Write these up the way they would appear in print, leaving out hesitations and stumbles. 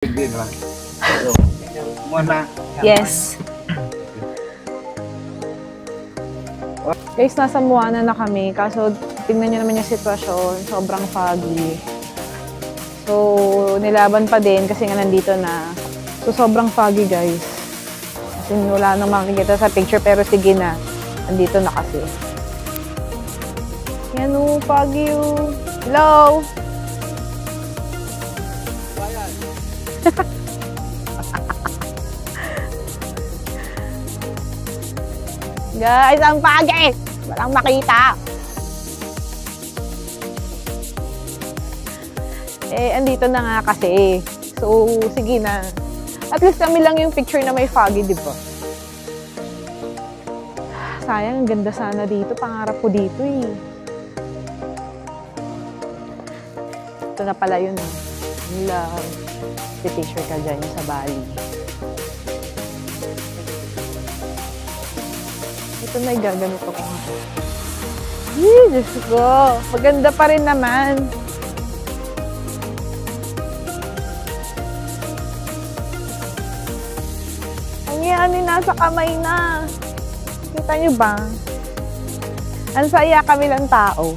Din lang. Muna. Yes. Guys, nasa Moana na kami. Kaso, tingnan nyo naman yung sitwasyon. Sobrang foggy. So, nilaban pa din kasi nga nandito na. So, sobrang foggy, guys. Kasi wala nang makikita sa picture. Pero sige na. Nandito na kasi. Yan o, foggy o. Hello? Guys, ang pagi! Walang makita. Eh, andito na nga kasi. So, sige na. At least kami lang yung picture na may foggy, di ba? Sayang, ang ganda sana dito. Pangarap ko dito eh. Ito na pala yun. Love. T-shirt ka dyan sa Bali. Ito na gaganito ko nga. Diyos ko. Maganda pa rin naman. Ang yan, nasa kamay na. Kita nyo ba? Ang saya kami ng tao.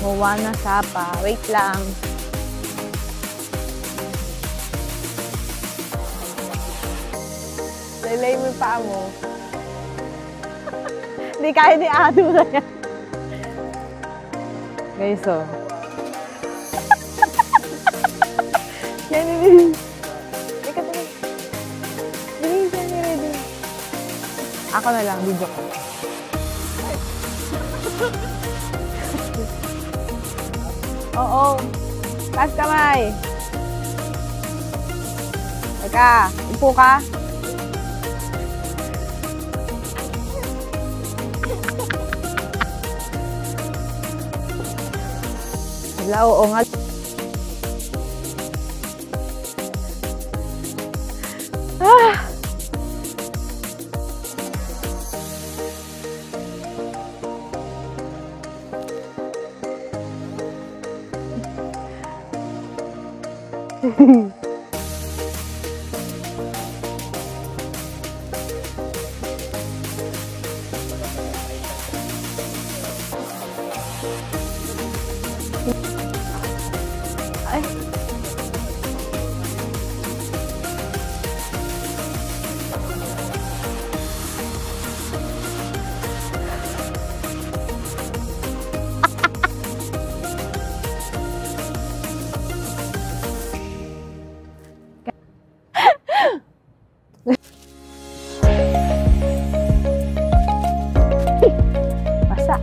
Moana Sapa. Wait lang. Laylay mo yung paa mo. Hindi kaya ni Ado na yan. Guys, oh. Yan, bilis. Teka, bilis. Bilis, yan, ready. Ako na lang, video ko. Oo. Taas kamay. Teka, upo ka. Wala, oo nga. Ah! Ay. Basa.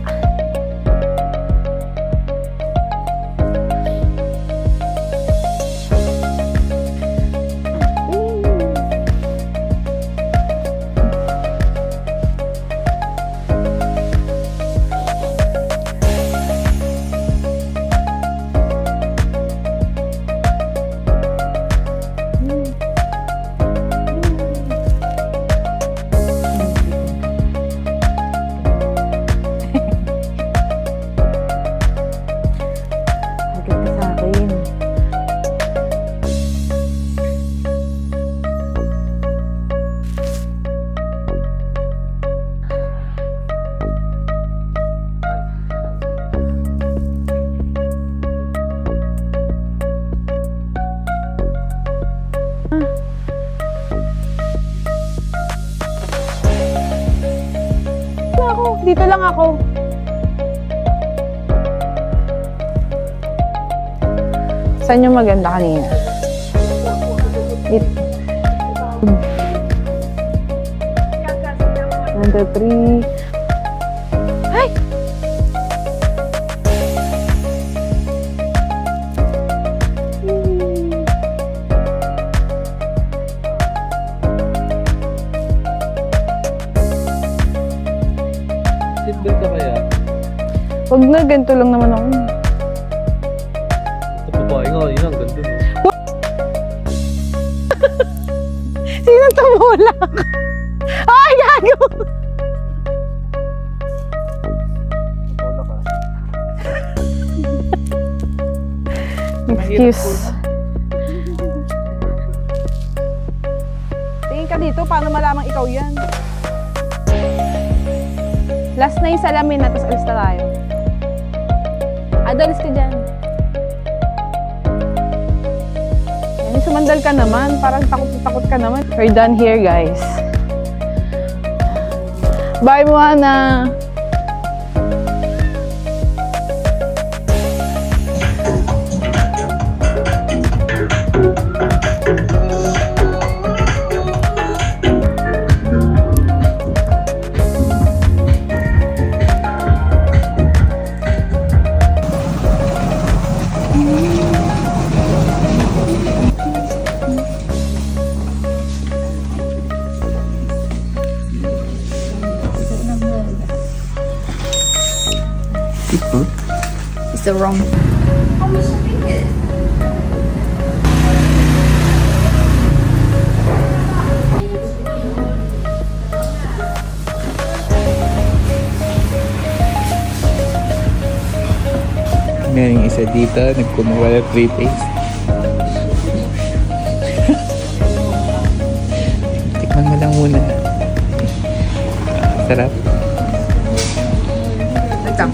Dito lang ako. Saan yung maganda kanina? Dito. 1, 2, 3. Ay! Seatbelt ka kaya? Huwag na, ganito lang naman ako. Ito babae nga, yun ang ganda. Sino tumulak? Ay, gago! Tumulak ka. Excuse. Tingin ka dito, paano malamang ikaw yan? Last na yung salamin na, tapos alis na tayo. Alis ka dyan. Yan, sumandal ka naman. Parang takot ka naman. We're done here, guys. Bye, Moana! It's the wrong. Merong isa dito, nagkumuha ng 3 days. Tikman mo lang muna. Sarap. Ito.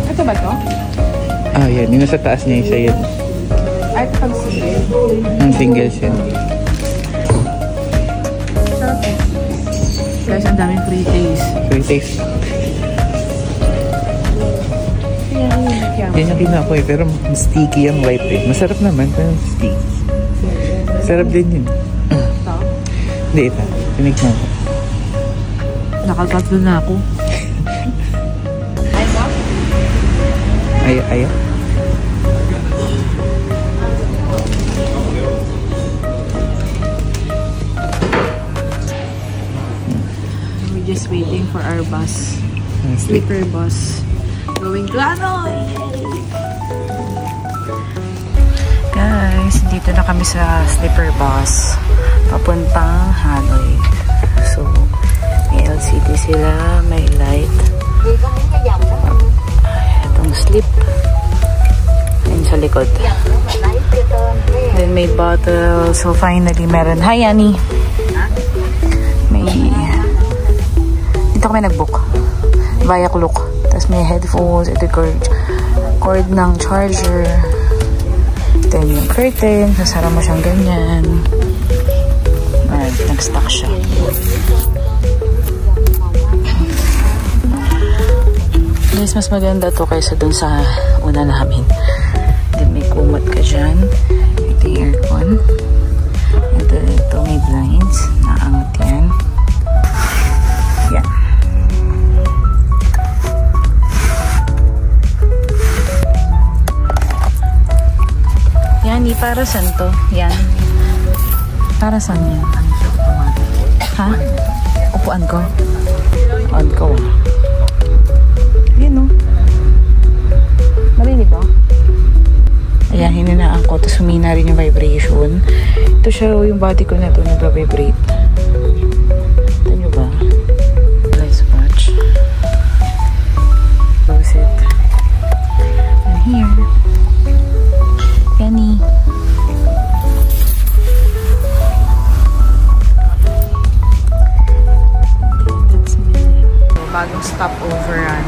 Ito ba to? Ah, yan. Yung nasa taas niya isa yan. Ay, ito pag single. Ang singles yan. Sarap eh. Guys, ang daming free taste. 3 days. Yan yung kinuha ko eh. Pero sticky yung white eh. Masarap naman. Pero sticky. Sarap din yun. Ito? Hindi, ito. Tinikman ko. Nakatatlo na ako. Ay. We're just waiting for our bus. Sleeper bus. Going to Hanoi! Guys, dito na kami sa sleeper bus. Papuntang Hanoi. So, may LCD sila, may light. Itong slip. Ayun sa likod. Then may bottle. So, finally, meron. Hi, Annie! May... Dito kami nag-book. Via Klook. Tapos may headphones. Ito cord ng charger. Then yung curtain. Sasara mo siyang ganyan. Alright, nag-stock siya. Guys, mas maganda to kaysa dun sa una namin. Then may kumot ka dyan. Ito yung aircon. Ito may blinds. Naangat yan. Yan. Yan, para saan to? Yan. Para saan yan? Ha? Upuan ko? On ko. Yan o. Marinig ba? Ayan, hininaan ko. Tapos humina rin yung vibration. Ito siya, yung body ko na ito nag-vibrate. Ito nyo ba? Let's watch. Close it. And here. Penny. Bagong stopover run.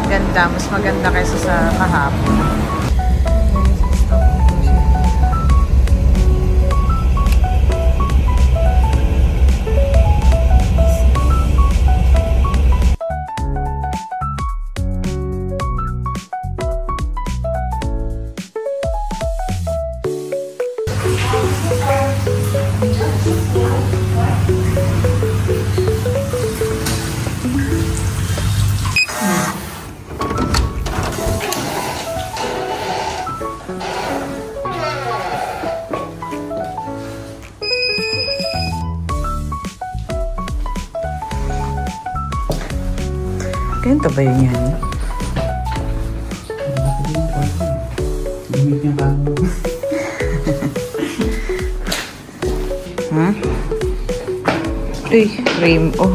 Ganda. Mas maganda kaysa sa kahapon. Ganito ba yun yan? Ha? Uy, frame. Oh.